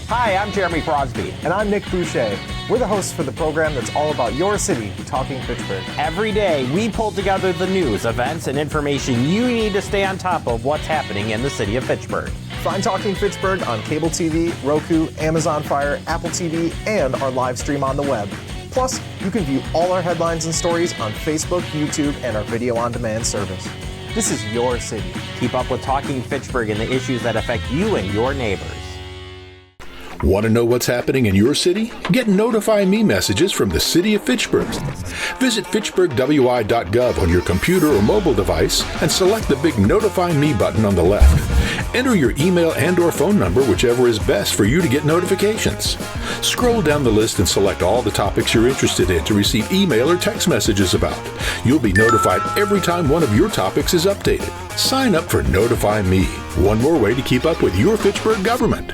Hi, I'm Jeremy Crosby. And I'm Nick Boucher. We're the hosts for the program that's all about your city, Talking Fitchburg. Every day, we pull together the news, events, and information you need to stay on top of what's happening in the city of Fitchburg. Find Talking Fitchburg on cable TV, Roku, Amazon Fire, Apple TV, and our live stream on the web. Plus, you can view all our headlines and stories on Facebook, YouTube, and our video on demand service. This is your city. Keep up with Talking Fitchburg and the issues that affect you and your neighbors. Want to know what's happening in your city? Get Notify Me messages from the City of Fitchburg. Visit fitchburgwi.gov on your computer or mobile device and select the big Notify Me button on the left. Enter your email and/or phone number, whichever is best for you to get notifications. Scroll down the list and select all the topics you're interested in to receive email or text messages about. You'll be notified every time one of your topics is updated. Sign up for Notify Me, one more way to keep up with your Fitchburg government.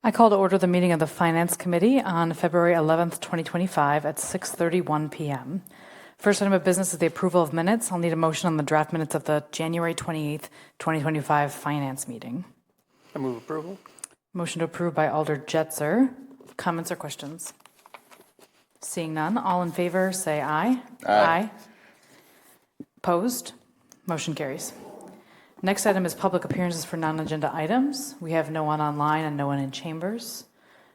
I call to order the meeting of the Finance Committee on February 11th, 2025 at 6:31 p.m. First item of business is the approval of minutes. I'll need a motion on the draft minutes of the January 28th, 2025 Finance meeting. I move approval. Motion to approve by Alder Jetzer. Comments or questions? Seeing none, all in favor say aye. Aye. Opposed? Motion carries. Next item is public appearances for non-agenda items. We have no one online and no one in chambers.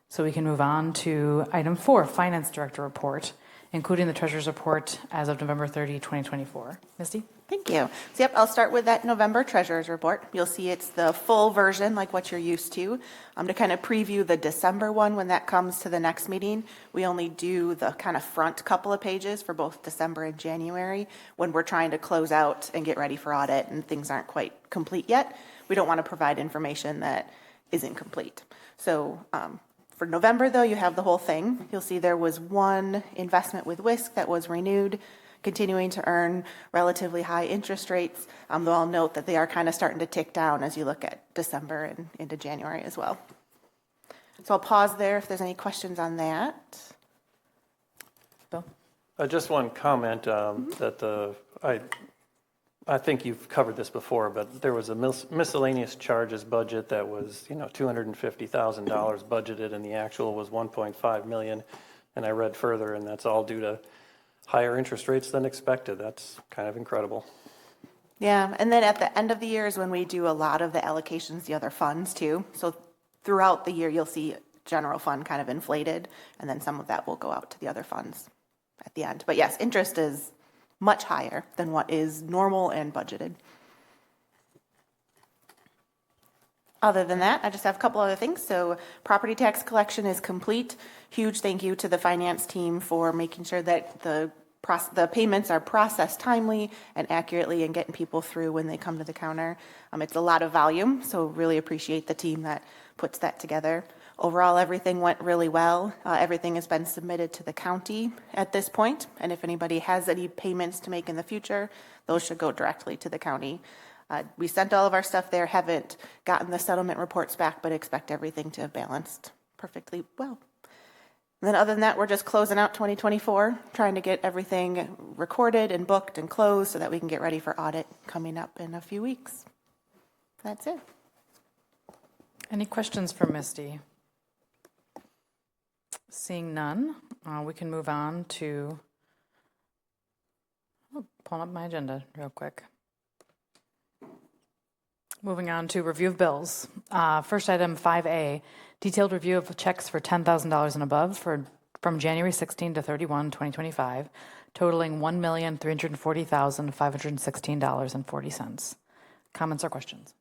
So we can move on to item 4, Finance Director Report, including the Treasurer's Report as of November 30, 2024. Misty? Thank you. So yep, I'll start with that November Treasurer's Report. You'll see it's the full version like what you're used to. To kind of preview the December one when that comes to the next meeting, we only do the kind of front couple of pages for both December and January when we're trying to close out and get ready for audit and things aren't quite complete yet. We don't want to provide information that isn't complete. So for November, though, you have the whole thing. You'll see there was one investment with WISC that was renewed, continuing to earn relatively high interest rates, though I'll note that they are kind of starting to tick down as you look at December and into January as well. So I'll pause there if there's any questions on that. Bill? Just one comment that I think you've covered this before, but there was a miscellaneous charges budget that was $250,000 budgeted, and the actual was $1.5 million. And I read further, and that's all due to higher interest rates than expected. That's kind of incredible. Yeah, and then at the end of the year is when we do a lot of the allocations, the other funds too. So throughout the year, you'll see general fund kind of inflated, and then some of that will go out to the other funds at the end. But yes, interest is much higher than what is normal and budgeted. Other than that, I just have a couple other things. So property tax collection is complete. Huge thank you to the finance team for making sure that the payments are processed timely and accurately and getting people through when they come to the counter. It's a lot of volume, so really appreciate the team that puts that together. Overall, everything went really well. Everything has been submitted to the county at this point, and if anybody has any payments to make in the future, those should go directly to the county. We sent all of our stuff there, haven't gotten the settlement reports back, but expect everything to have balanced perfectly well. And then other than that, we're just closing out 2024, trying to get everything recorded and booked and closed so that we can get ready for audit coming up in a few weeks. That's it. Any questions for Misty? Seeing none, we can move on to pulling up my agenda real quick. Moving on to review of bills. First item 5A, detailed review of checks for $10,000 and above from January 16 to 31, 2025, totaling $1,340,516.40. Comments or questions?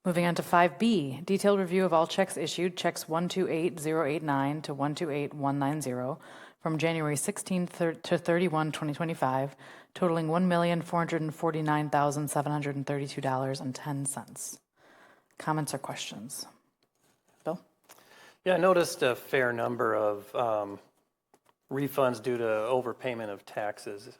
Moving on to 5B, detailed review of all checks issued, checks 128089 to 128190 from January 16 to 31, 2025, totaling $1,449,732.10. Comments or questions? Bill? Yeah, I noticed a fair number of refunds due to overpayment of taxes.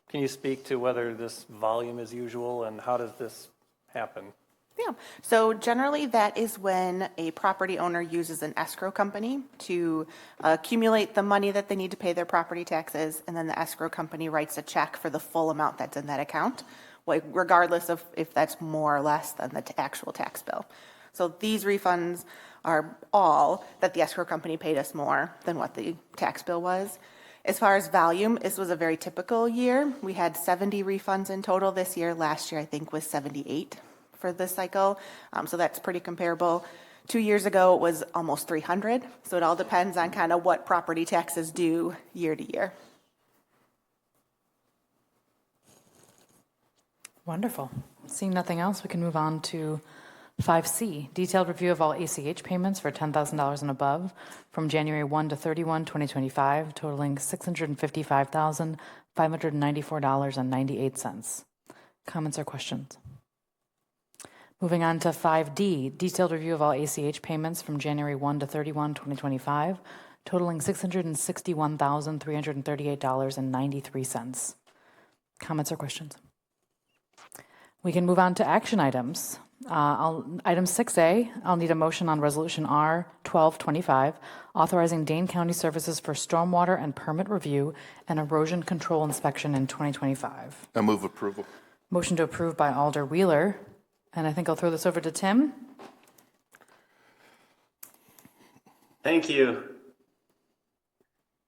Can you speak to whether this volume is usual and how does this happen? Yeah, so generally that is when a property owner uses an escrow company to accumulate the money that they need to pay their property taxes, and then the escrow company writes a check for the full amount that's in that account, like regardless of if that's more or less than the actual tax bill. So these refunds are all that the escrow company paid us more than what the tax bill was. As far as volume, this was a very typical year. We had 70 refunds in total this year. Last year, I think, was 78 for this cycle. So that's pretty comparable. 2 years ago, it was almost 300. So it all depends on kind of what property taxes do year to year. Wonderful. Seeing nothing else, we can move on to 5C, detailed review of all ACH payments for $10,000 and above from January 1 to 31, 2025, totaling $655,594.98. Comments or questions? Moving on to 5D, detailed review of all ACH payments from January 1 to 31, 2025, totaling $661,338.93. Comments or questions? We can move on to action items. Item 6A, I'll need a motion on Resolution R 1225, authorizing Dane County services for stormwater and permit review and erosion control inspection in 2025. I move approval. Motion to approve by Alder Wheeler. And I think I'll throw this over to Tim. Thank you.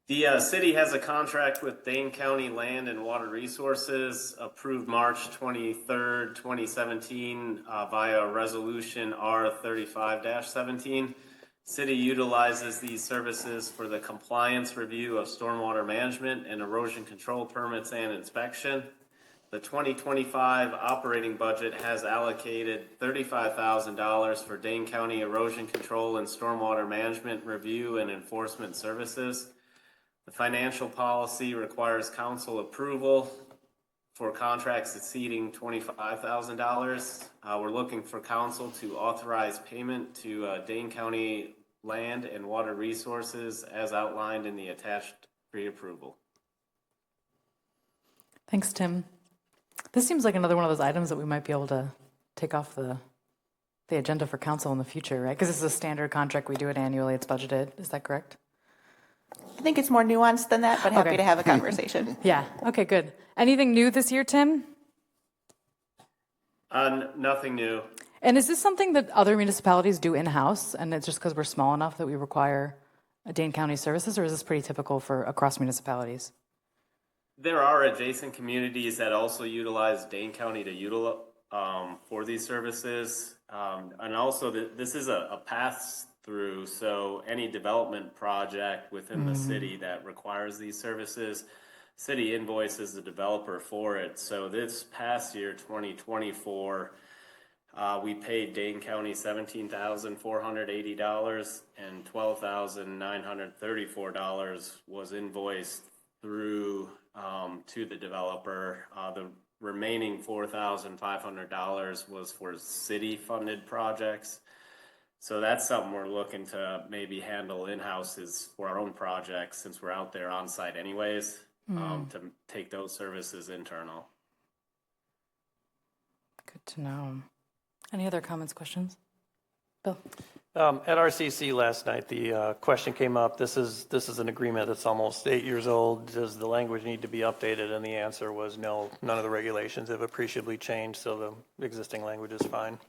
The city has a contract with Dane County Land and Water Resources approved March 23rd, 2017 via Resolution R35-17. City utilizes these services for the compliance review of stormwater management and erosion control permits and inspection. The 2025 operating budget has allocated $35,000 for Dane County erosion control and stormwater management review and enforcement services. The financial policy requires council approval for contracts exceeding $25,000. We're looking for council to authorize payment to Dane County Land and Water Resources as outlined in the attached pre-approval. Thanks, Tim. This seems like another one of those items that we might be able to take off the agenda for council in the future, right? Because this is a standard contract. We do it annually. It's budgeted. Is that correct? I think it's more nuanced than that, but happy Okay. to have a conversation. Yeah. Okay, good. Anything new this year, Tim? Nothing new. And is this something that other municipalities do in-house, and it's just because we're small enough that we require Dane County services, or is this pretty typical for across municipalities? There are adjacent communities that also utilize Dane County to for these services. And also this is a pass-through, so any development project within the city that requires these services, city invoices the developer for it. So this past year, 2024, we paid Dane County $17,480 and $12,934 was invoiced through to the developer. The remaining $4,500 was for city-funded projects. So that's something we're looking to maybe handle in-house is for our own projects since we're out there on site anyways, to take those services internal. Good to know. Any other comments, questions? Bill? At RCC last night, the question came up, this is an agreement that's almost 8 years old. Does the language need to be updated? And the answer was no, none of the regulations have appreciably changed, so the existing language is fine.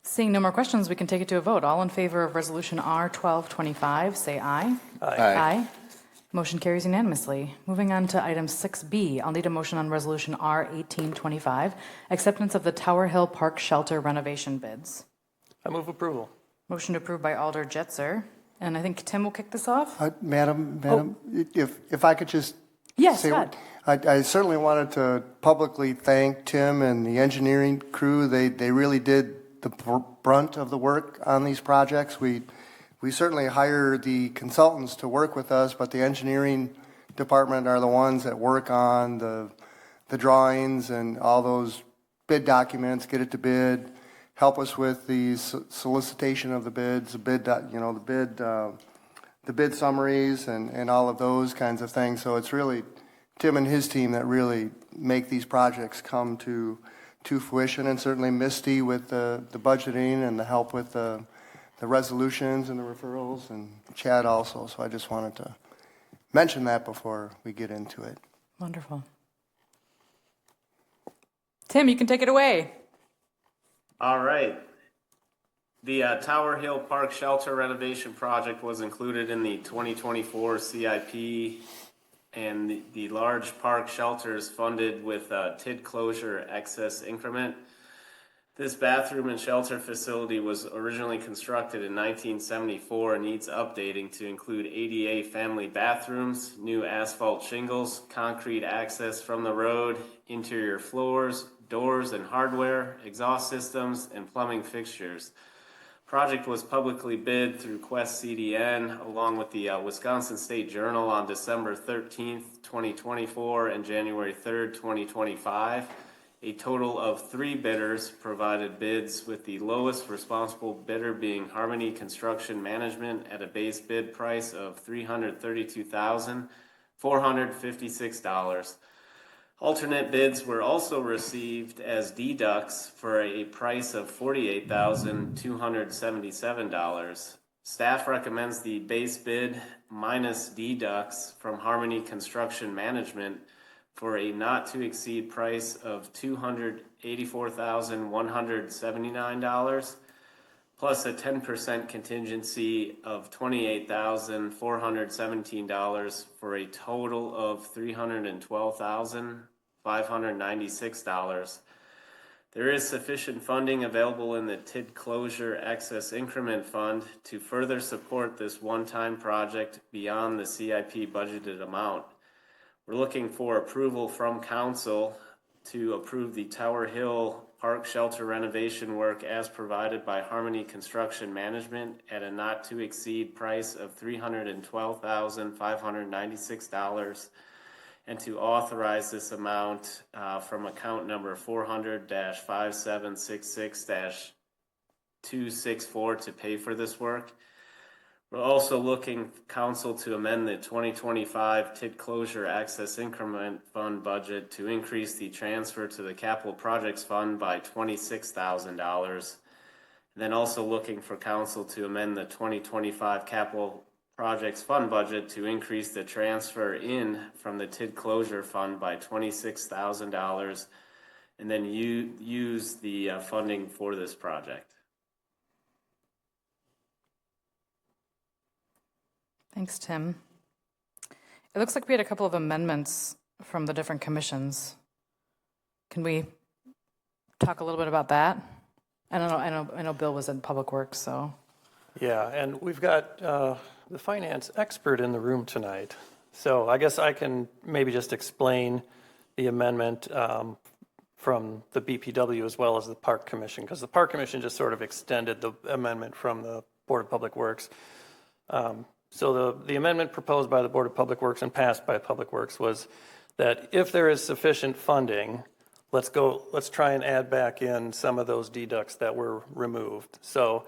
Seeing no more questions, we can take it to a vote. All in favor of Resolution R 1225, say aye. Aye. Motion carries unanimously. Moving on to item 6B, I'll need a motion on Resolution R 1825, acceptance of the Tower Hill Park Shelter renovation bids. I move approval. Motion approved by Alder Jetzer, and I think Tim will kick this off. Madam, if I could just Yes, say, go ahead. I certainly wanted to publicly thank Tim and the engineering crew. They really did the brunt of the work on these projects. We certainly hire the consultants to work with us, but the engineering department are the ones that work on the drawings and all those bid documents, get it to bid, help us with the solicitation of the bids, the bid summaries and all of those kinds of things. So it's really Tim and his team that really make these projects come to fruition, and certainly Misty with the budgeting and the help with the resolutions and the referrals, and Chad also. So I just wanted to mention that before we get into it. Wonderful. Tim, you can take it away. All right. The Tower Hill Park Shelter renovation project was included in the 2024 CIP, and the large park shelter is funded with a TID closure excess increment. This bathroom and shelter facility was originally constructed in 1974 and needs updating to include ADA family bathrooms, new asphalt shingles, concrete access from the road, interior floors, doors and hardware, exhaust systems, and plumbing fixtures. Project was publicly bid through Quest CDN along with the Wisconsin State Journal on December 13th, 2024 and January 3rd, 2025. A total of 3 bidders provided bids, with the lowest responsible bidder being Harmony Construction Management at a base bid price of $332,456. Alternate bids were also received as deducts for a price of $48,277. Staff recommends the base bid minus deducts from Harmony Construction Management for a not to exceed price of $284,179, plus a 10% contingency of $28,417 for a total of $312,596. There is sufficient funding available in the TID Closure Excess Increment Fund to further support this one-time project beyond the CIP budgeted amount. We're looking for approval from council to approve the Tower Hill Park Shelter renovation work as provided by Harmony Construction Management at a not to exceed price of $312,596, and to authorize this amount from account number 400-5766-264 to pay for this work. We're also looking council to amend the 2025 TID Closure Access Increment Fund budget to increase the transfer to the Capital Projects Fund by $26,000. Then also looking for council to amend the 2025 Capital Projects Fund budget to increase the transfer in from the TID Closure Fund by $26,000, and then use the funding for this project. Thanks, Tim. It looks like we had a couple of amendments from the different commissions. Can we talk a little bit about that? I know Bill was in Public Works, so. Yeah, and we've got the finance expert in the room tonight. So I guess I can maybe just explain the amendment from the BPW as well as the Park Commission, because the Park Commission just sort of extended the amendment from the Board of Public Works. So the amendment proposed by the Board of Public Works and passed by Public Works was that if there is sufficient funding, let's try and add back in some of those deducts that were removed. So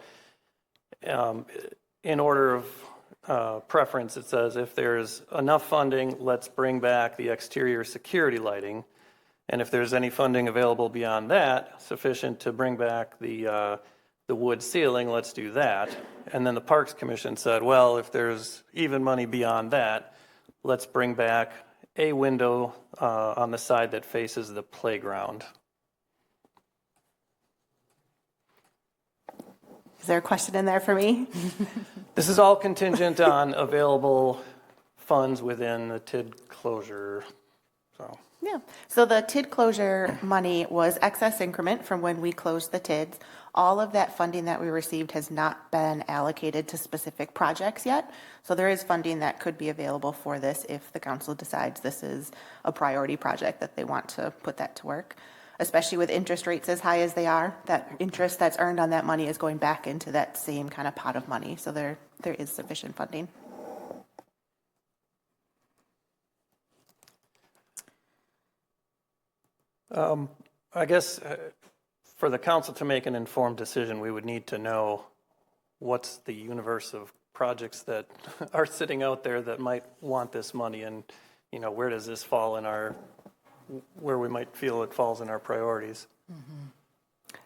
in order of preference, it says if there's enough funding, let's bring back the exterior security lighting. And if there's any funding available beyond that, sufficient to bring back the wood ceiling, let's do that. And then the Parks Commission said, well, if there's even money beyond that, let's bring back a window on the side that faces the playground. Is there a question in there for me? This is all contingent on available funds within the TID closure. Yeah. So the TID closure money was excess increment from when we closed the TIDs. All of that funding that we received has not been allocated to specific projects yet. So there is funding that could be available for this if the council decides this is a priority project that they want to put that to work. Especially with interest rates as high as they are, that interest that's earned on that money is going back into that same kind of pot of money. So there is sufficient funding. I guess for the council to make an informed decision, we would need to know what's the universe of projects that are sitting out there that might want this money, and, you know, where does this fall in where we might feel it falls in our priorities?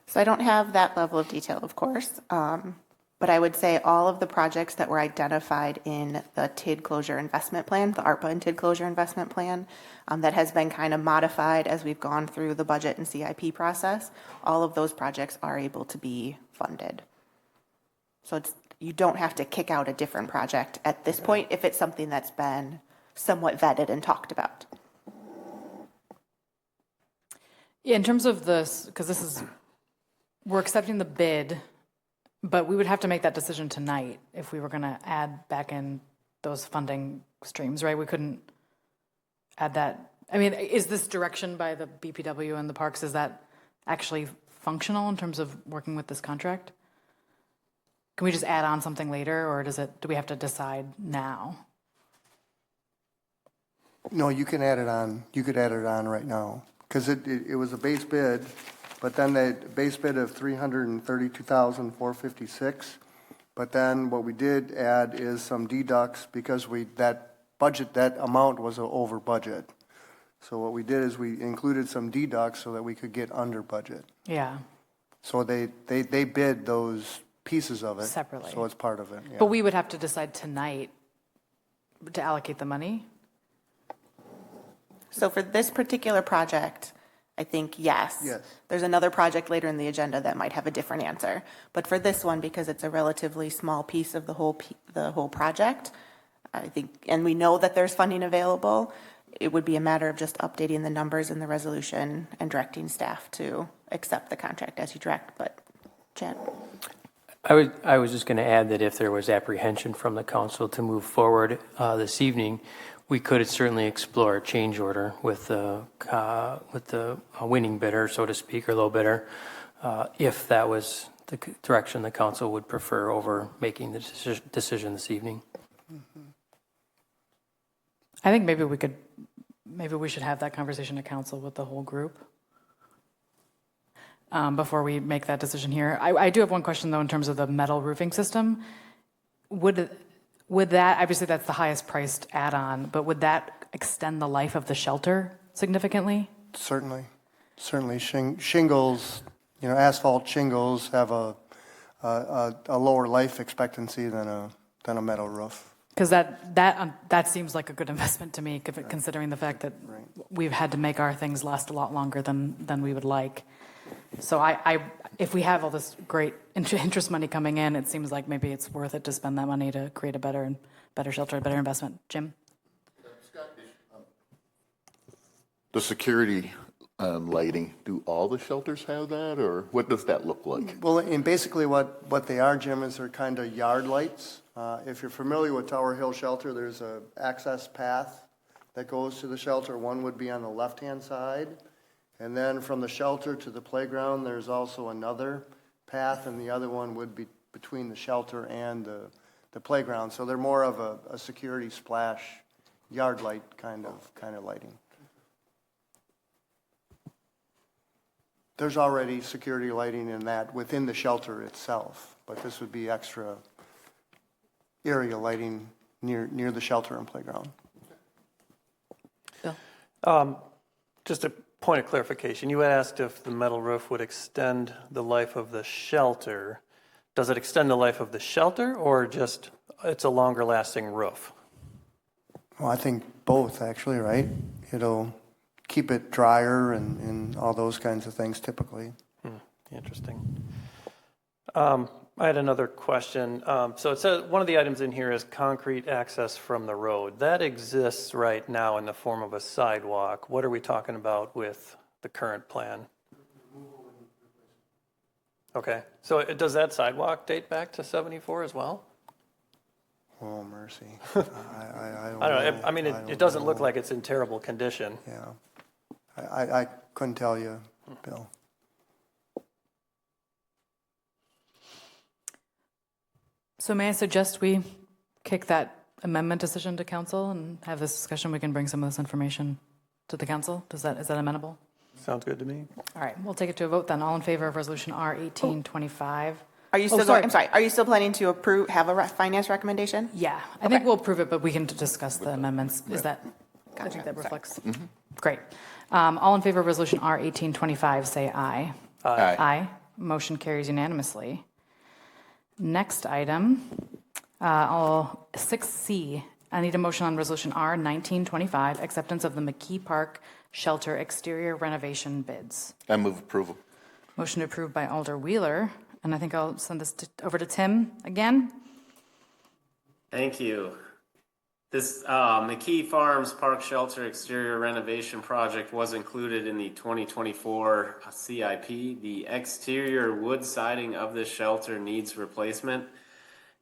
So I don't have that level of detail, of course, but I would say all of the projects that were identified in the TID closure investment plan, the ARPA and TID closure investment plan, that has been kind of modified as we've gone through the budget and CIP process, all of those projects are able to be funded. So you don't have to kick out a different project at this point if it's something that's been somewhat vetted and talked about. Yeah, in terms of this, because we're accepting the bid, but we would have to make that decision tonight if we were going to add back in those funding streams, right? We couldn't add that. I mean, is this direction by the BPW and the parks, is that actually functional in terms of working with this contract? Can we just add on something later, or do we have to decide now? No, you can add it on. You could add it on right now because it was a base bid, but then the base bid of $332,456. But then what we did add is some deducts because that amount was over budget. So what we did is we included some deducts so that we could get under budget. Yeah. So they bid those pieces of it Separately. So it's part of it. Yeah. But we would have to decide tonight to allocate the money? So for this particular project, I think yes. Yes. There's another project later in the agenda that might have a different answer. But for this one, because it's a relatively small piece of the whole project, I think, and we know that there's funding available, it would be a matter of just updating the numbers in the resolution and directing staff to accept the contract as you direct. But Chad? I was just going to add that if there was apprehension from the council to move forward this evening, we could certainly explore a change order with the winning bidder, so to speak, or low bidder, if that was the direction the council would prefer over making the decision this evening. I think maybe we should have that conversation at council with the whole group before we make that decision here. I do have one question though in terms of the metal roofing system. Would that, obviously that's the highest priced add-on, but would that extend the life of the shelter significantly? Certainly. Shingles, asphalt shingles have a lower life expectancy than a metal roof. Because that seems like a good investment to me, considering the fact that we've had to make our things last a lot longer than we would like. So if we have all this great interest money coming in, it seems like maybe it's worth it to spend that money to create a better shelter, a better investment. Jim? The security lighting, do all the shelters have that, or what does that look like? Well, and basically what they are, Jim, is they're kind of yard lights. If you're familiar with Tower Hill Shelter, there's an access path that goes to the shelter. One would be on the left-hand side. And then from the shelter to the playground, there's also another path, and the other one would be between the shelter and the playground. So they're more of a security splash yard light kind of lighting. There's already security lighting in that within the shelter itself, but this would be extra area lighting near the shelter and playground. Bill? Just a point of clarification. You had asked if the metal roof would extend the life of the shelter. Does it extend the life of the shelter, or just it's a longer lasting roof? Well, I think both, actually, right? It'll keep it drier and all those kinds of things typically. Interesting. I had another question. So it says one of the items in here is concrete access from the road. That exists right now in the form of a sidewalk. What are we talking about with the current plan? Okay. So does that sidewalk date back to 74 as well? Oh, mercy. I don't know. I mean, it doesn't look like it's in terrible condition. Yeah. I couldn't tell you, Bill. So may I suggest we kick that amendment decision to council and have this discussion? We can bring some of this information to the council. Is that amenable? Sounds good to me. All right, we'll take it to a vote then. All in favor of resolution R 1825? Are you still sorry. I'm sorry. Are you still planning to have a finance recommendation? Yeah, I think we'll approve it, but we can discuss the amendments. Is that, I think that Sorry. reflects. Great. All in favor of resolution R 1825, say aye. Aye. Aye. Motion carries unanimously. Next item, 6C. I need a motion on resolution R 1925, acceptance of the McKee Park Shelter exterior renovation bids. I move approval. Motion approved by Alder Wheeler, and I think I'll send this over to Tim again. Thank you. This McKee Farms Park Shelter exterior renovation project was included in the 2024 CIP. The exterior wood siding of this shelter needs replacement.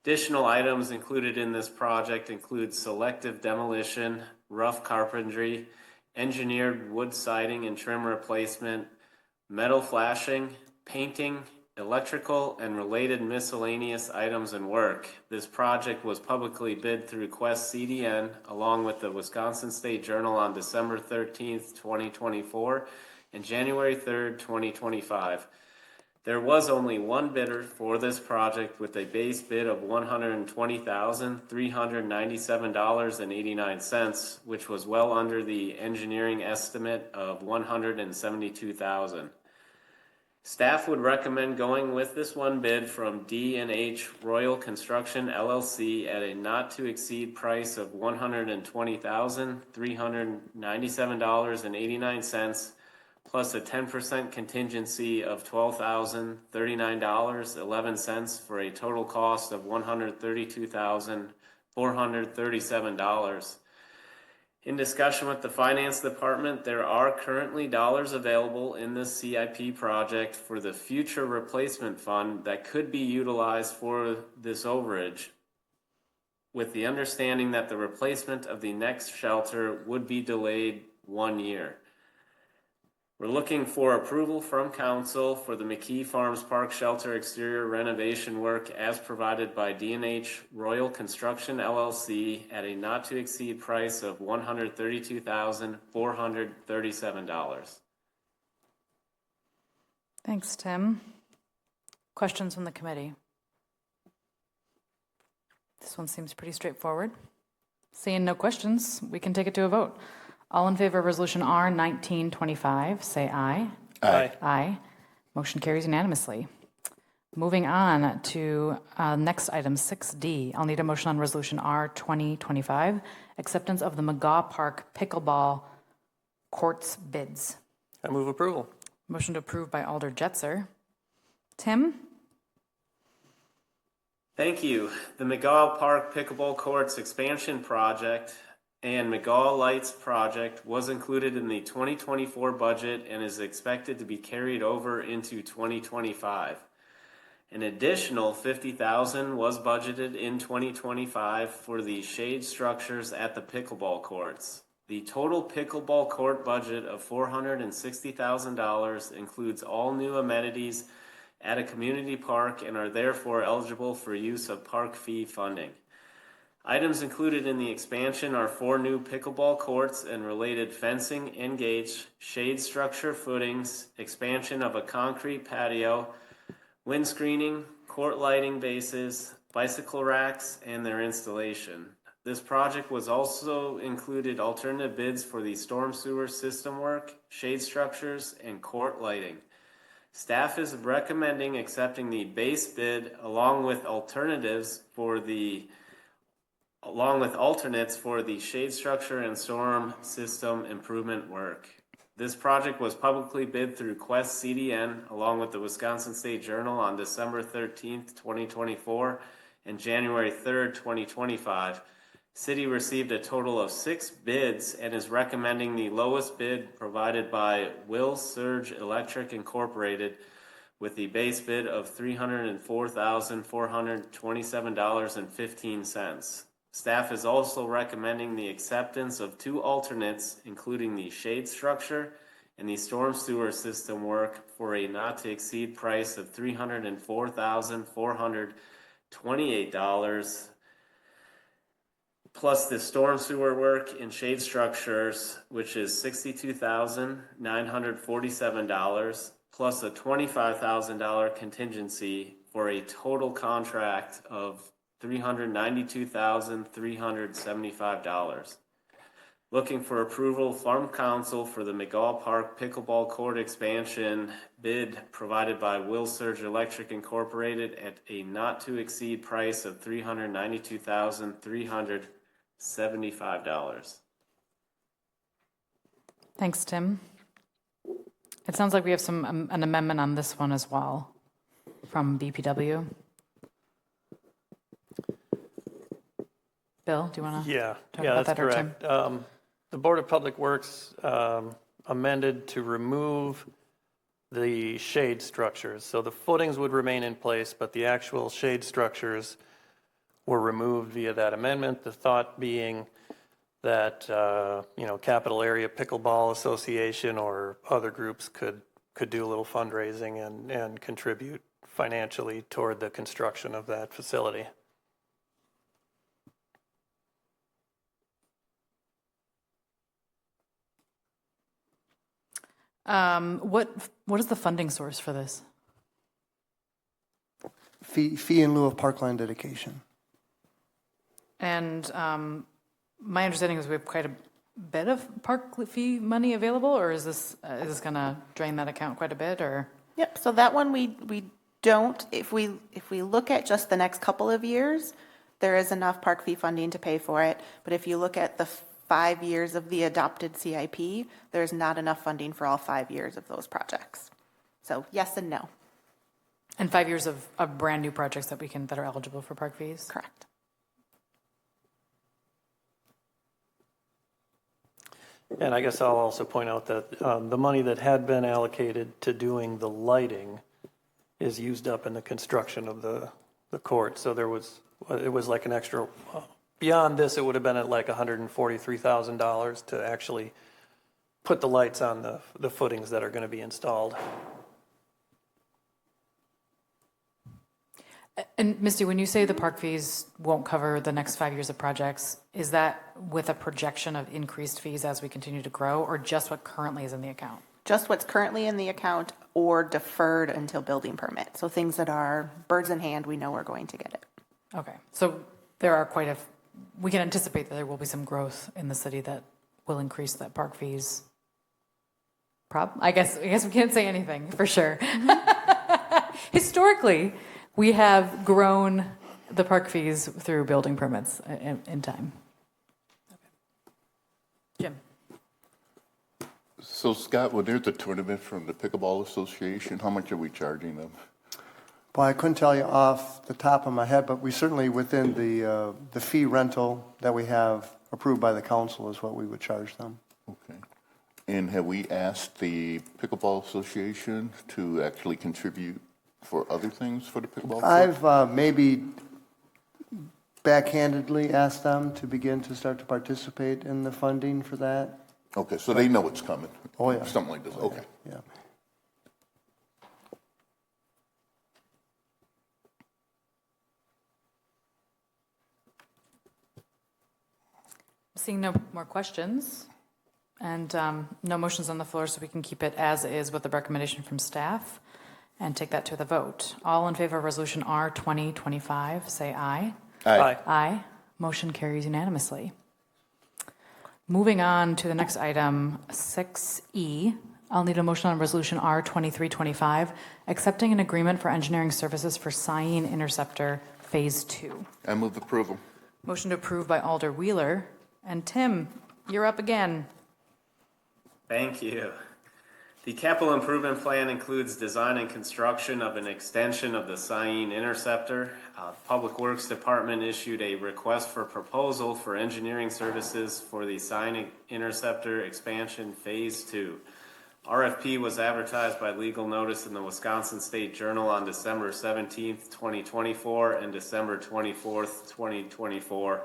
Additional items included in this project include selective demolition, rough carpentry, engineered wood siding and trim replacement, metal flashing, painting, electrical, and related miscellaneous items and work. This project was publicly bid through Quest CDN along with the Wisconsin State Journal on December 13th, 2024 and January 3rd, 2025. There was only one bidder for this project with a base bid of $120,397.89, which was well under the engineering estimate of $172,000. Staff would recommend going with this one bid from D&H Royal Construction LLC at a not to exceed price of $120,397.89 plus a 10% contingency of $12,039.11 for a total cost of $132,437. In discussion with the Finance Department, there are currently dollars available in this CIP project for the future replacement fund that could be utilized for this overage, with the understanding that the replacement of the next shelter would be delayed 1 year. We're looking for approval from council for the McKee Farms Park Shelter exterior renovation work as provided by D&H Royal Construction LLC at a not to exceed price of $132,437. Thanks, Tim. Questions from the committee? This one seems pretty straightforward. Seeing no questions, we can take it to a vote. All in favor of resolution R 1925, say aye. Aye. Aye. Motion carries unanimously. Moving on to next item, 6D. I'll need a motion on resolution R 2025, acceptance of the McGaw Park pickleball courts bids. I move approval. Motion to approve by Alder Jetzer. Tim? Thank you. The McGaw Park Pickleball Courts expansion project and McGaw Lights project was included in the 2024 budget and is expected to be carried over into 2025. An additional $50,000 was budgeted in 2025 for the shade structures at the pickleball courts. The total pickleball court budget of $460,000 includes all new amenities at a community park and are therefore eligible for use of park fee funding. Items included in the expansion are 4 new pickleball courts and related fencing and gates, shade structure footings, expansion of a concrete patio, wind screening, court lighting bases, bicycle racks, and their installation. This project was also included alternative bids for the storm sewer system work, shade structures, and court lighting. Staff is recommending accepting the base bid along with alternates for the shade structure and storm system improvement work. This project was publicly bid through Quest CDN along with the Wisconsin State Journal on December 13th, 2024 and January 3rd, 2025. City received a total of 6 bids and is recommending the lowest bid provided by Will Surge Electric Incorporated with the base bid of $304,427.15. Staff is also recommending the acceptance of 2 alternates, including the shade structure and the storm sewer system work for a not to exceed price of $304,428, plus the storm sewer work and shade structures, which is $62,947, plus a $25,000 contingency for a total contract of $392,375. Looking for approval from council for the McGaw Park Pickleball Court expansion bid provided by Will Surge Electric Incorporated at a not to exceed price of $392,375. Thanks, Tim. It sounds like we have an amendment on this one as well from BPW. Bill, do you want to talk about that's that, or Tim? correct. The Board of Public Works amended to remove the shade structures. So the footings would remain in place, but the actual shade structures were removed via that amendment. The thought being that, Capital Area Pickleball Association or other groups could do a little fundraising and contribute financially toward the construction of that facility. What is the funding source for this? Fee in lieu of parkland dedication. And my understanding is we have quite a bit of park fee money available, or is this going to drain that account quite a bit, or? Yep, so that one we don't, if we look at just the next couple of years, there is enough park fee funding to pay for it. But if you look at the 5 years of the adopted CIP, there's not enough funding for all 5 years of those projects. So yes and no. And 5 years of brand new projects that are eligible for park fees? Correct. And I guess I'll also point out that the money that had been allocated to doing the lighting is used up in the construction of the court. So it was like an extra, beyond this, it would have been at like $143,000 to actually put the lights on the footings that are going to be installed. And Misty, when you say the park fees won't cover the next 5 years of projects, is that with a projection of increased fees as we continue to grow, or just what currently is in the account? Just what's currently in the account or deferred until building permit. So things that are birds in hand, we know we're going to get it. Okay, so there are we can anticipate that there will be some growth in the city that will increase that park fees. I guess we can't say anything for sure. Historically, we have grown the park fees through building permits in time. Okay. Jim. So Scott, when there's a tournament from the Pickleball Association, how much are we charging them? Well, I couldn't tell you off the top of my head, but we certainly within the fee rental that we have approved by the council is what we would charge them. Okay. And have we asked the Pickleball Association to actually contribute for other things for the pickleball court? I've maybe backhandedly asked them to begin to start to participate in the funding for that. Okay, so they know it's coming. Oh, yeah. Something like this, okay. Yeah. Seeing no more questions and no motions on the floor, so we can keep it as is with the recommendation from staff and take that to the vote. All in favor of Resolution R 2025, say aye. Aye. Aye. Motion carries unanimously. Moving on to the next item, 6E. I'll need a motion on Resolution R 2325, accepting an agreement for engineering services for Cyene Interceptor Phase 2. I move approval. Motion to approve by Alder Wheeler. And Tim, you're up again. Thank you. The capital improvement plan includes design and construction of an extension of the Cyene Interceptor. Public Works Department issued a request for proposal for engineering services for the Cyene Interceptor expansion Phase 2. RFP was advertised by legal notice in the Wisconsin State Journal on December 17th, 2024 and December 24th, 2024.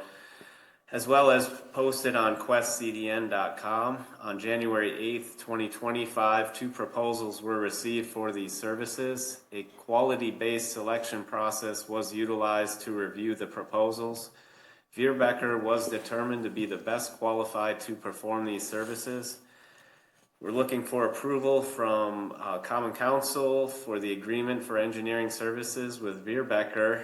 As well as posted on questcdn.com. On January 8th, 2025, 2 proposals were received for these services. A quality-based selection process was utilized to review the proposals. Vierbecker was determined to be the best qualified to perform these services. We're looking for approval from Common Council for the agreement for engineering services with Veerbecker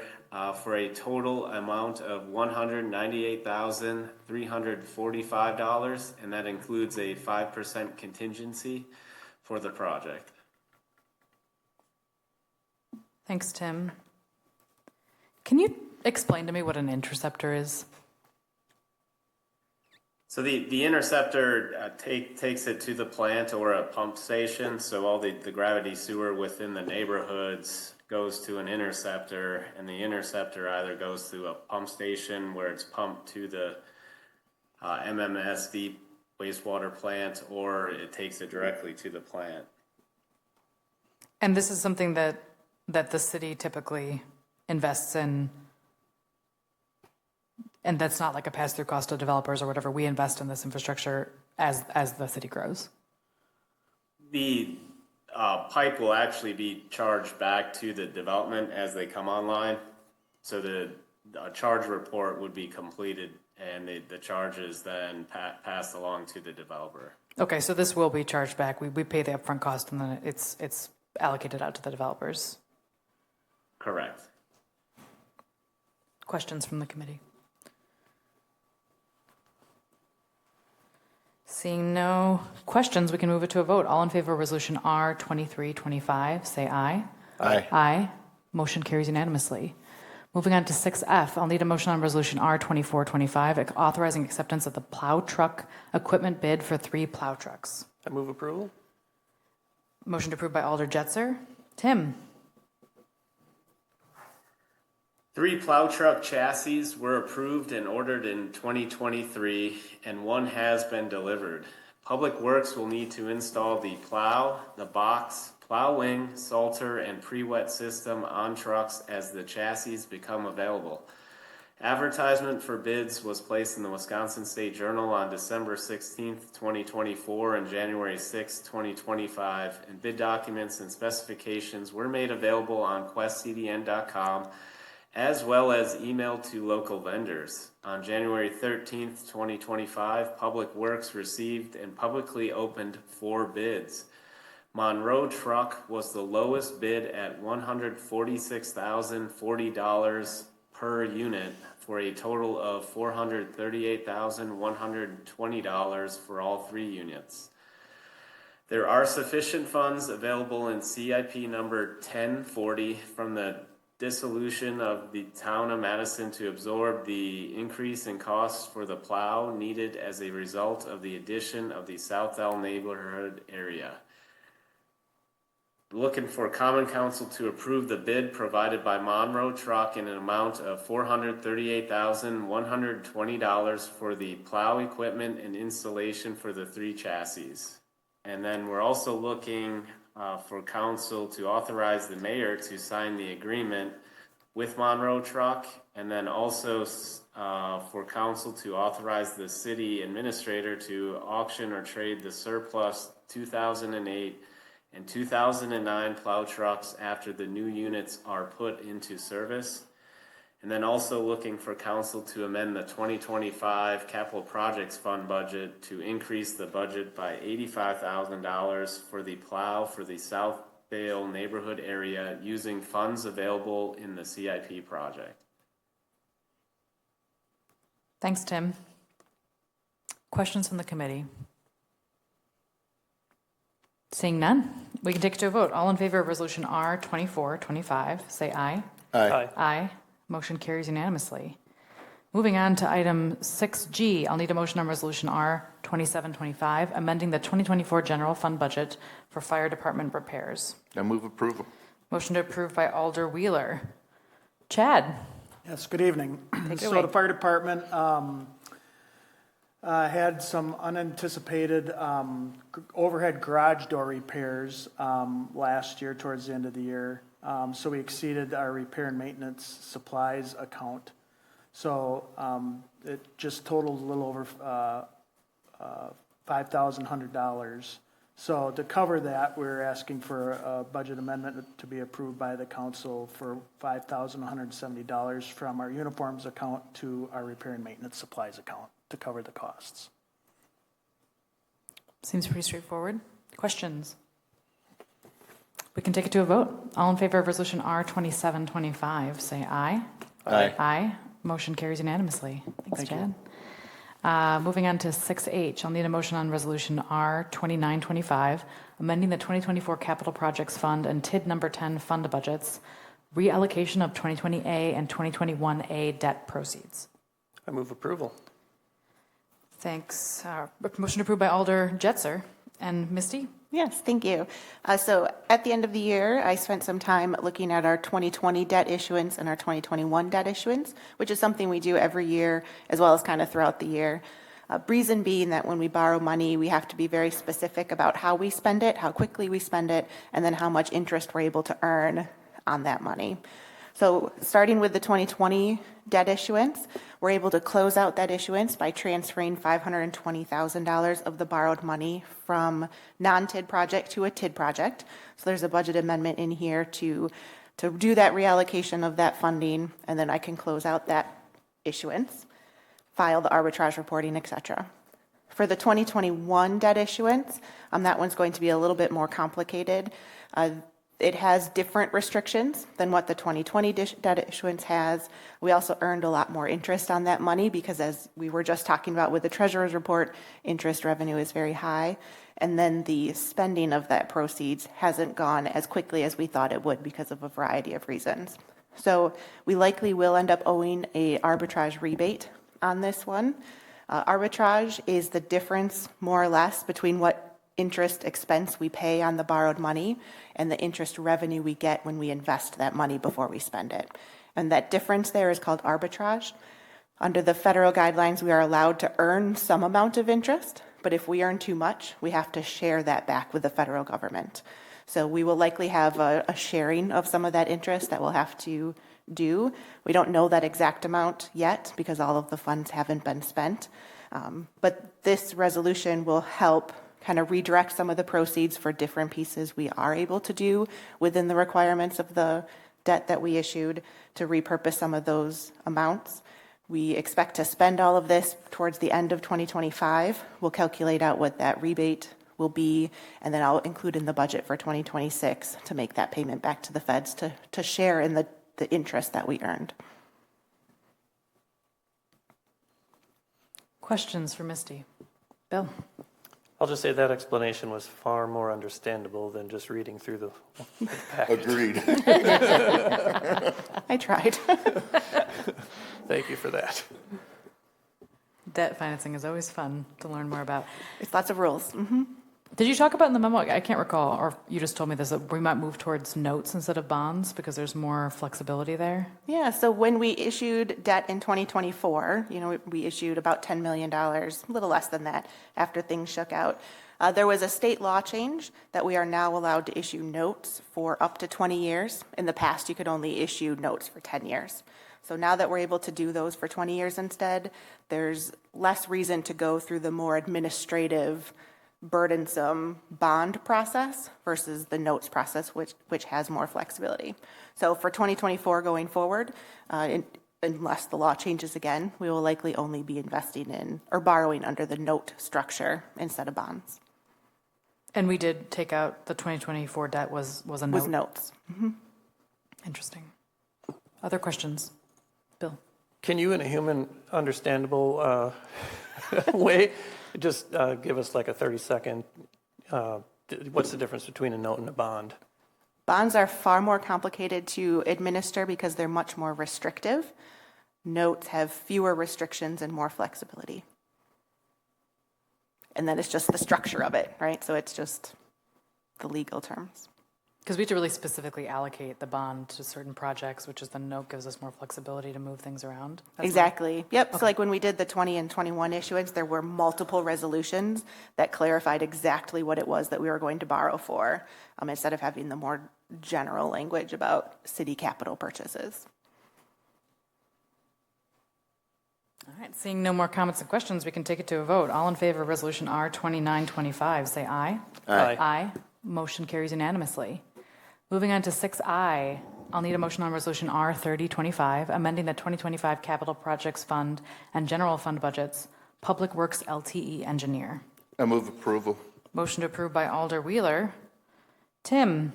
for a total amount of $198,345, and that includes a 5% contingency for the project. Thanks, Tim. Can you explain to me what an interceptor is? So the interceptor takes it to the plant or a pump station. So all the gravity sewer within the neighborhoods goes to an interceptor, and the interceptor either goes to a pump station where it's pumped to the MMSD wastewater plant, or it takes it directly to the plant. And this is something that the city typically invests in, and that's not like a pass-through cost to developers or whatever. We invest in this infrastructure as the city grows. The pipe will actually be charged back to the development as they come online. So the charge report would be completed, and the charges then passed along to the developer. Okay, so this will be charged back. We pay the upfront cost, and then it's allocated out to the developers. Correct. Questions from the committee? Seeing no questions, we can move it to a vote. All in favor of resolution R2325, say aye. Aye. Aye. Motion carries unanimously. Moving on to 6F, I'll need a motion on resolution R2425, authorizing acceptance of the plow truck equipment bid for 3 plow trucks. I move approval. Motion approved by Alder Jetzer. Tim? 3 plow truck chassis were approved and ordered in 2023, and 1 has been delivered. Public Works will need to install the plow, the box, plow wing, salter, and pre-wet system on trucks as the chassis become available. Advertisement for bids was placed in the Wisconsin State Journal on December 16th, 2024 and January 6th, 2025, and bid documents and specifications were made available on questcdn.com as well as emailed to local vendors. On January 13th, 2025, Public Works received and publicly opened 4 bids. Monroe Truck was the lowest bid at $146,040 per unit for a total of $438,120 for all 3 units. There are sufficient funds available in CIP number 1040 from the dissolution of the town of Madison to absorb the increase in costs for the plow needed as a result of the addition of the South Elm neighborhood area. Looking for Common Council to approve the bid provided by Monroe Truck in an amount of $438,120 for the plow equipment and installation for the 3 chassis. And then we're also looking for council to authorize the mayor to sign the agreement with Monroe Truck, and then also for council to authorize the city administrator to auction or trade the surplus 2008 and 2009 plow trucks after the new units are put into service. And then also looking for council to amend the 2025 capital projects fund budget to increase the budget by $85,000 for the plow for the South Vale neighborhood area using funds available in the CIP project. Thanks, Tim. Questions from the committee? Seeing none, we can take it to a vote. All in favor of resolution R2425, say aye. Aye. Aye. Motion carries unanimously. Moving on to item 6G, I'll need a motion on resolution R2725, amending the 2024 general fund budget for fire department repairs. I move approval. Motion to approve by Alder Wheeler. Chad? Yes, good evening. Take it So away. the fire department had some unanticipated overhead garage door repairs last year towards the end of the year. So we exceeded our repair and maintenance supplies account. So it just totaled a little over $5,100. So to cover that, we're asking for a budget amendment to be approved by the council for $5,170 from our uniforms account to our repair and maintenance supplies account to cover the costs. Seems pretty straightforward. Questions? We can take it to a vote. All in favor of Resolution R2725, say aye. Aye. Aye. Motion carries unanimously. Thanks, Chad. Moving on to 6H, I'll need a motion on Resolution R2925, amending the 2024 Capital Projects Fund and TID number 10 fund budgets, reallocation of 2020A and 2021A debt proceeds. I move approval. Thanks. Motion approved by Alder Jetzer. And Misty? Yes, thank you. So at the end of the year, I spent some time looking at our 2020 debt issuance and our 2021 debt issuance, which is something we do every year as well as kind of throughout the year. Reason being that when we borrow money, we have to be very specific about how we spend it, how quickly we spend it, and then how much interest we're able to earn on that money. So starting with the 2020 debt issuance, we're able to close out that issuance by transferring $520,000 of the borrowed money from non-TID project to a TID project. So there's a budget amendment in here to do that reallocation of that funding, and then I can close out that issuance, file the arbitrage reporting, etc. For the 2021 debt issuance, that one's going to be a little bit more complicated. It has different restrictions than what the 2020 debt issuance has. We also earned a lot more interest on that money because, as we were just talking about with the treasurer's report, interest revenue is very high. And then the spending of that proceeds hasn't gone as quickly as we thought it would because of a variety of reasons. So we likely will end up owing a arbitrage rebate on this one. Arbitrage is the difference, more or less, between what interest expense we pay on the borrowed money and the interest revenue we get when we invest that money before we spend it. And that difference there is called arbitrage. Under the federal guidelines, we are allowed to earn some amount of interest, but if we earn too much, we have to share that back with the federal government. So we will likely have a sharing of some of that interest that we'll have to do. We don't know that exact amount yet because all of the funds haven't been spent. But this resolution will help kind of redirect some of the proceeds for different pieces we are able to do within the requirements of the debt that we issued to repurpose some of those amounts. We expect to spend all of this towards the end of 2025. We'll calculate out what that rebate will be, and then I'll include in the budget for 2026 to make that payment back to the feds to share in the interest that we earned. Questions for Misty? Bill? I'll just say that explanation was far more understandable than just reading through the package. Agreed. I tried. Thank you for that. Debt financing is always fun to learn more about. It's lots of rules. Mm-hmm. Did you talk about in the memo, I can't recall, or you just told me this, that we might move towards notes instead of bonds because there's more flexibility there? Yeah, so when we issued debt in 2024, we issued about $10 million, a little less than that, after things shook out. There was a state law change that we are now allowed to issue notes for up to 20 years. In the past, you could only issue notes for 10 years. So now that we're able to do those for 20 years instead, there's less reason to go through the more administrative, burdensome bond process versus the notes process, which has more flexibility. So for 2024 going forward, unless the law changes again, we will likely only be investing in or borrowing under the note structure instead of bonds. And we did take out the 2024 debt was a note? Was notes. Mm-hmm. Interesting. Other questions? Bill? Can you, in a human understandable way, just give us like a 30-second, what's the difference between a note and a bond? Bonds are far more complicated to administer because they're much more restrictive. Notes have fewer restrictions and more flexibility. And then it's just the structure of it, right? So it's just the legal terms. Because we have to really specifically allocate the bond to certain projects, which is the note gives us more flexibility to move things around. Exactly. Yep. Okay. So like when we did the 20 and 21 issuance, there were multiple resolutions that clarified exactly what it was that we were going to borrow for, instead of having the more general language about city capital purchases. All right. Seeing no more comments and questions, we can take it to a vote. All in favor of Resolution R2925, say aye. Aye. Aye. Motion carries unanimously. Moving on to 6I, I'll need a motion on Resolution R3025, amending the 2025 Capital Projects Fund and General Fund budgets, Public Works LTE Engineer. I move approval. Motion to approve by Alder Wheeler. Tim?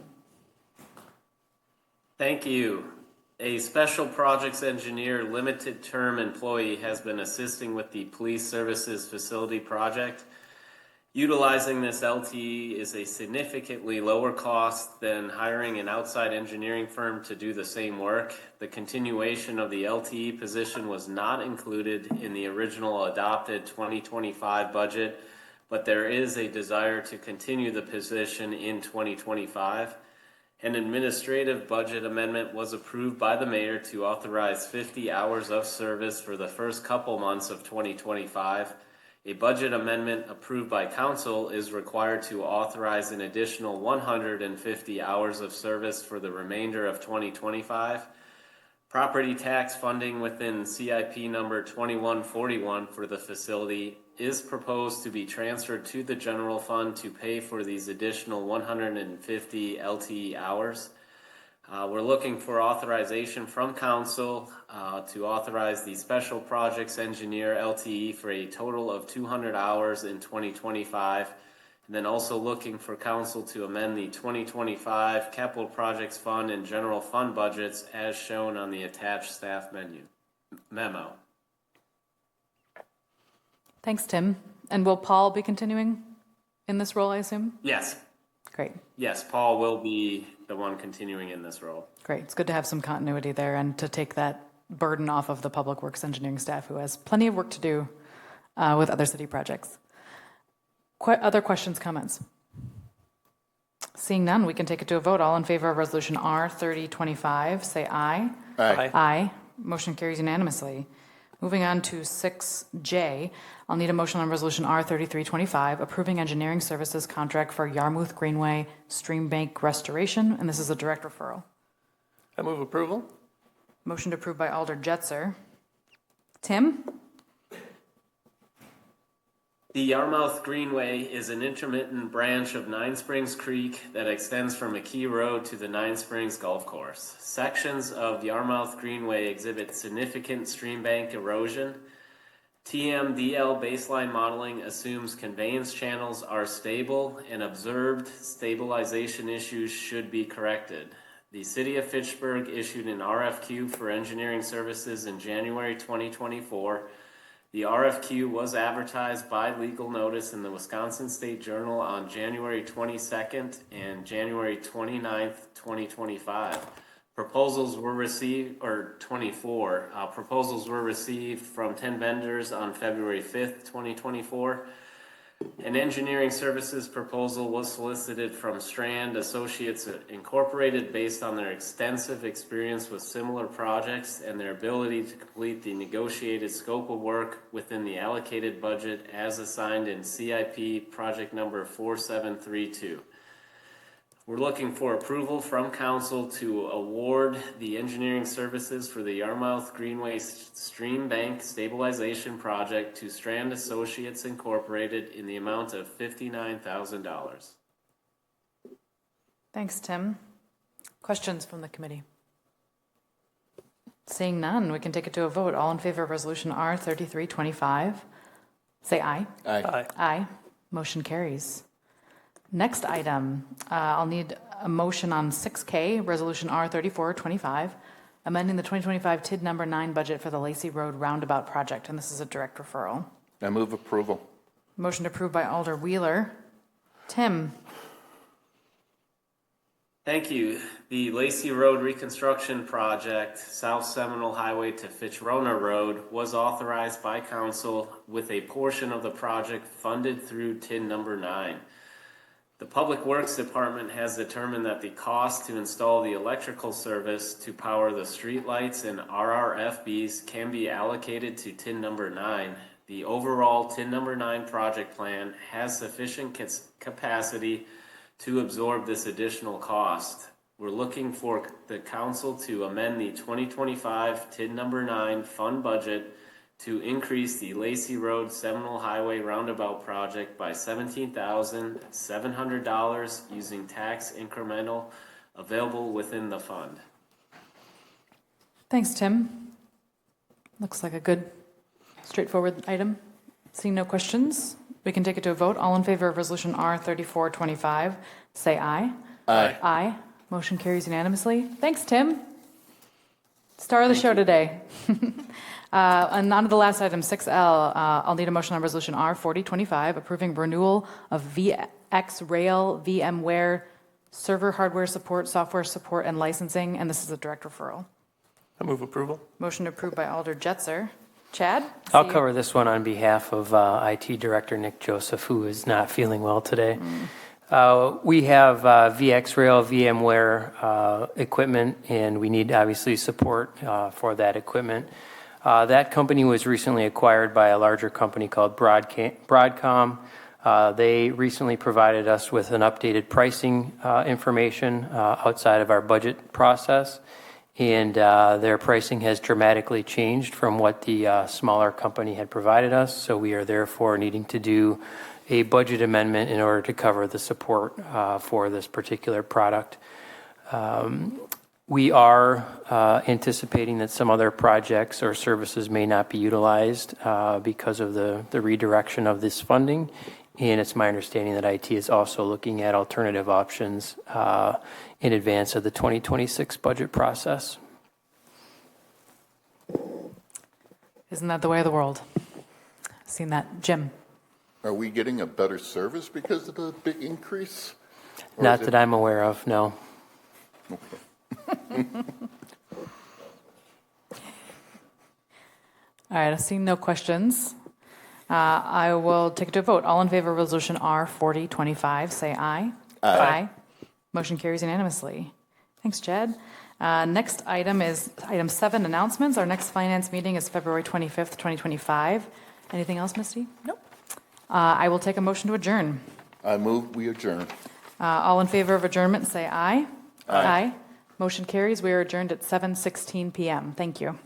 Thank you. A special projects engineer limited term employee has been assisting with the police services facility project. Utilizing this LTE is a significantly lower cost than hiring an outside engineering firm to do the same work. The continuation of the LTE position was not included in the original adopted 2025 budget, but there is a desire to continue the position in 2025. An administrative budget amendment was approved by the mayor to authorize 50 hours of service for the first couple months of 2025. A budget amendment approved by council is required to authorize an additional 150 hours of service for the remainder of 2025. Property tax funding within CIP number 2141 for the facility is proposed to be transferred to the general fund to pay for these additional 150 LTE hours. We're looking for authorization from council to authorize the special projects engineer LTE for a total of 200 hours in 2025. And then also looking for council to amend the 2025 capital projects fund and general fund budgets as shown on the attached staff memo. Thanks, Tim. And will Paul be continuing in this role, I assume? Yes. Great. Yes, Paul will be the one continuing in this role. Great. It's good to have some continuity there and to take that burden off of the public works engineering staff who has plenty of work to do with other city projects. Other questions, comments? Seeing none, we can take it to a vote. All in favor of resolution R 3025, say aye. Aye. Aye. Motion carries unanimously. Moving on to 6J, I'll need a motion on resolution R 3325, approving engineering services contract for Yarmouth Greenway Stream Bank restoration, and this is a direct referral. I move approval. Motion to approve by Alder Jetzer. Tim? The Yarmouth Greenway is an intermittent branch of Nine Springs Creek that extends from McKee Road to the Nine Springs Golf Course. Sections of Yarmouth Greenway exhibit significant stream bank erosion. TMDL baseline modeling assumes conveyance channels are stable and observed stabilization issues should be corrected. The City of Fitchburg issued an RFQ for engineering services in January 2024. The RFQ was advertised by legal notice in the Wisconsin State Journal on January 22nd and January 29th, 2025. Proposals were received from 10 vendors on February 5th, 2024. An engineering services proposal was solicited from Strand Associates Incorporated based on their extensive experience with similar projects and their ability to complete the negotiated scope of work within the allocated budget as assigned in CIP project number 4732. We're looking for approval from council to award the engineering services for the Yarmouth Greenway Stream Bank Stabilization Project to Strand Associates Incorporated in the amount of $59,000. Thanks, Tim. Questions from the committee? Seeing none, we can take it to a vote. All in favor of resolution R 3325, say aye. Aye. Aye. Aye. Motion carries. Next item, I'll need a motion on 6K, resolution R 3425, amending the 2025 TID number 9 budget for the Lacey Road Roundabout project, and this is a direct referral. I move approval. Motion approved by Alder Wheeler. Tim? Thank you. The Lacey Road Reconstruction Project, South Seminole Highway to Fitchburg Road, was authorized by council with a portion of the project funded through TID number 9. The Public Works Department has determined that the cost to install the electrical service to power the streetlights and RRFBs can be allocated to TID number 9. The overall TID number 9 project plan has sufficient capacity to absorb this additional cost. We're looking for the council to amend the 2025 TID number 9 fund budget to increase the Lacey Road Seminole Highway Roundabout project by $17,700 using tax incremental available within the fund. Thanks, Tim. Looks like a good, straightforward item. Seeing no questions, we We can take it to a vote. All in favor of Resolution R3425, say aye. Aye. Aye. Motion carries unanimously. Thanks, Tim. Star of the show today. And on to the last item, 6L. I'll need a motion on Resolution R4025, approving renewal of VxRail VMware server hardware support, software support, and licensing, and this is a direct referral. I move approval. Motion approved by Alder Jetzer. Chad? I'll cover this one on behalf of IT Director Nick Joseph, who is not feeling well today. We have VxRail VMware equipment, and we need obviously support for that equipment. That company was recently acquired by a larger company called Broadcom. They recently provided us with an updated pricing information outside of our budget process, and their pricing has dramatically changed from what the smaller company had provided us, so we are therefore needing to do a budget amendment in order to cover the support for this particular product. We are anticipating that some other projects or services may not be utilized because of the redirection of this funding, and it's my understanding that IT is also looking at alternative options in advance of the 2026 budget process. Isn't that the way of the world? Seen that. Jim? Are we getting a better service because of the big increase? Or Not that I'm aware of, no. Okay. All right, I've seen no questions. I will take it to a vote. All in favor of Resolution R4025, say aye. Aye. Motion carries unanimously. Thanks, Chad. Next item is item 7, announcements. Our next finance meeting is February 25th, 2025. Anything else, Misty? Nope. I will take a motion to adjourn. I move we adjourn. All in favor of adjournment, say aye. Aye. Motion carries. We are adjourned at 7:16 p.m. Thank you.